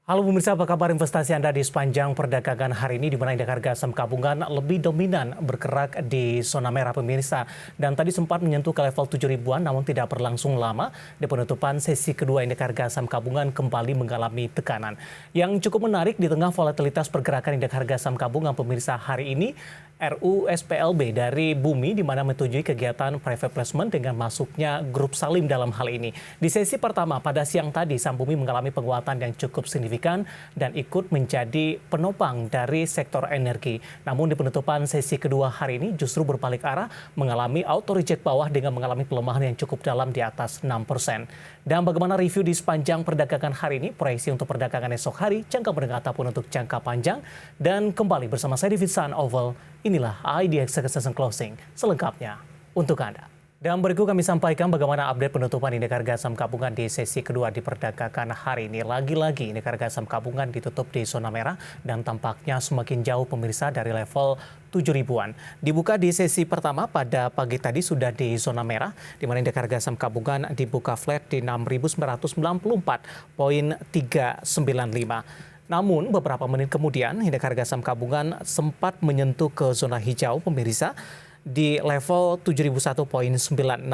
Halo pemirsa, apa kabar investasi Anda di sepanjang perdagangan hari ini, di mana indeks harga saham gabungan lebih dominan bergerak di zona merah pemirsa. Dan tadi sempat menyentuh ke level 7 ribuan, namun tidak berlangsung lama. Di penutupan sesi kedua, indeks harga saham gabungan kembali mengalami tekanan. Yang cukup menarik di tengah volatilitas pergerakan indeks harga saham gabungan pemirsa hari ini, RUSPLB dari Bumi di mana menyetujui kegiatan private placement dengan masuknya grup Salim dalam hal ini. Di sesi pertama pada siang tadi, saham Bumi mengalami penguatan yang cukup signifikan dan ikut menjadi penopang dari sektor energi. Namun di penutupan sesi kedua hari ini justru berbalik arah, mengalami auto reject bawah dengan mengalami pelemahan yang cukup dalam di atas 6%. Dan bagaimana review di sepanjang perdagangan hari ini, proyeksi untuk perdagangan esok hari, jangka menengah ataupun untuk jangka panjang. Dan kembali bersama saya David San Oval. Inilah IDX Session Closing selengkapnya untuk Anda. Dan berikut kami sampaikan bagaimana update penutupan indeks harga saham gabungan di sesi kedua diperdagangkan hari ini. Lagi-lagi indeks harga saham gabungan ditutup di zona merah dan tampaknya semakin jauh pemirsa dari level 7 ribuan. Dibuka di sesi pertama pada pagi tadi sudah di zona merah, di mana indeks harga saham gabungan dibuka flat di 6.994,395. Namun beberapa menit kemudian indeks harga saham gabungan sempat menyentuh ke zona hijau pemirsa di level 7.001,969.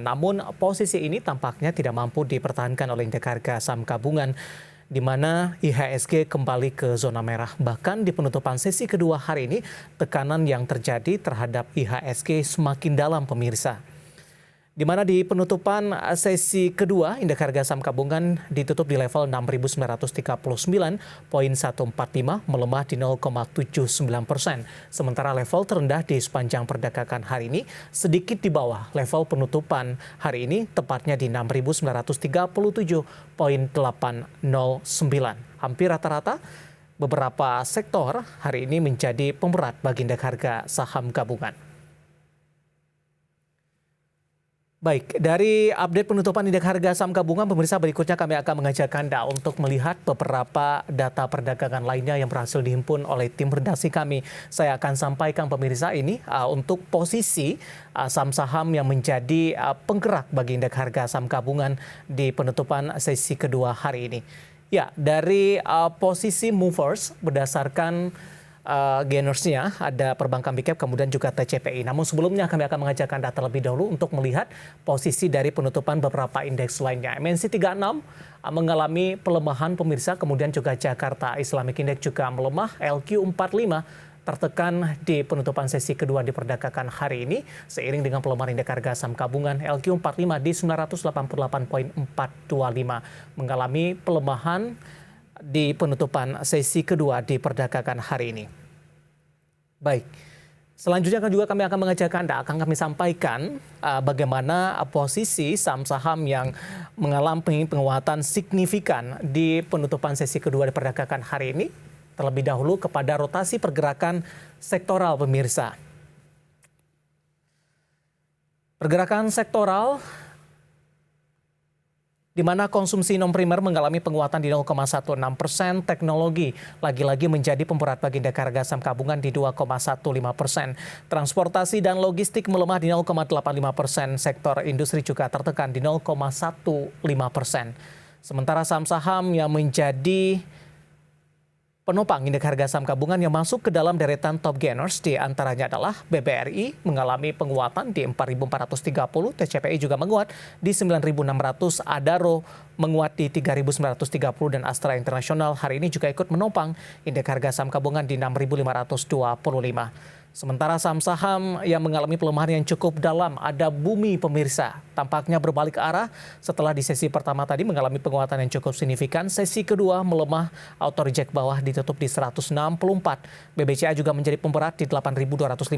Namun posisi ini tampaknya tidak mampu dipertahankan oleh indeks harga saham gabungan di mana IHSG kembali ke zona merah. Bahkan di penutupan sesi kedua hari ini tekanan yang terjadi terhadap IHSG semakin dalam pemirsa. Di mana di penutupan sesi kedua, indeks harga saham gabungan ditutup di level 6.939,145, melemah di 0,79%. Sementara level terendah di sepanjang perdagangan hari ini sedikit di bawah level penutupan hari ini, tepatnya di 6.937,809. Hampir rata-rata beberapa sektor hari ini menjadi pemberat bagi indeks harga saham gabungan. Baik, dari update penutupan indeks harga saham gabungan, pemirsa berikutnya kami akan mengajak Anda untuk melihat beberapa data perdagangan lainnya yang berhasil dihimpun oleh tim redaksi kami. Saya akan sampaikan pemirsa ini untuk posisi saham-saham yang menjadi penggerak bagi indeks harga saham gabungan di penutupan sesi kedua hari ini. Ya, dari posisi movers berdasarkan gainersnya ada perbankan big cap, kemudian juga TCPI. Namun sebelumnya kami akan mengajak Anda terlebih dahulu untuk melihat posisi dari penutupan beberapa indeks lainnya. MNC 36 mengalami pelemahan pemirsa, kemudian juga Jakarta Islamic Index juga melemah, LQ 45 tertekan di penutupan sesi kedua diperdagangkan hari ini seiring dengan pelemahan indeks harga saham gabungan. LQ 45 di 988,425 mengalami pelemahan di penutupan sesi kedua diperdagangkan hari ini. Baik, selanjutnya juga kami akan mengajak Anda, akan kami sampaikan bagaimana posisi saham-saham yang mengalami penguatan signifikan di penutupan sesi kedua diperdagangkan hari ini. Terlebih dahulu kepada rotasi pergerakan sektoral pemirsa. Pergerakan sektoral di mana konsumsi non-primer mengalami penguatan di 0,16%, teknologi lagi-lagi menjadi pemberat bagi indeks harga saham gabungan di 2,15%. Transportasi dan logistik melemah di 0,85%, sektor industri juga tertekan di 0,15%. Sementara saham-saham yang menjadi penopang indeks harga saham gabungan yang masuk ke dalam deretan top gainers di antaranya adalah BBRI mengalami penguatan di 4.430, TCPI juga menguat di 9.600, Adaro menguat di 3.930 dan Astra Internasional hari ini juga ikut menopang indeks harga saham gabungan di 6.525. Sementara saham-saham yang mengalami pelemahan yang cukup dalam ada Bumi pemirsa. Tampaknya berbalik arah setelah di sesi pertama tadi mengalami penguatan yang cukup signifikan. Sesi kedua melemah, auto reject bawah ditutup di 164. BBCA juga menjadi pemberat di 8.250,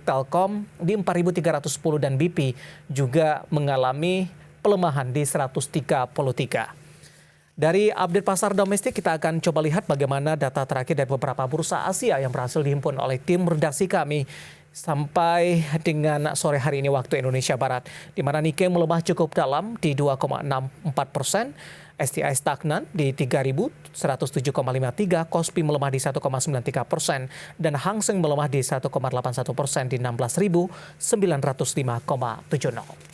Telkom di 4.310 dan BP juga mengalami pelemahan di 133. Dari update pasar domestik, kita akan coba lihat bagaimana data terakhir dari beberapa bursa Asia yang berhasil dihimpun oleh tim redaksi kami sampai dengan sore hari ini waktu Indonesia Barat, di mana Nikkei melemah cukup dalam di 2,64%, STI stagnan di 3.107,53, Kospi melemah di 1,93%, dan Hang Seng melemah di 1,81% di 16.905,70.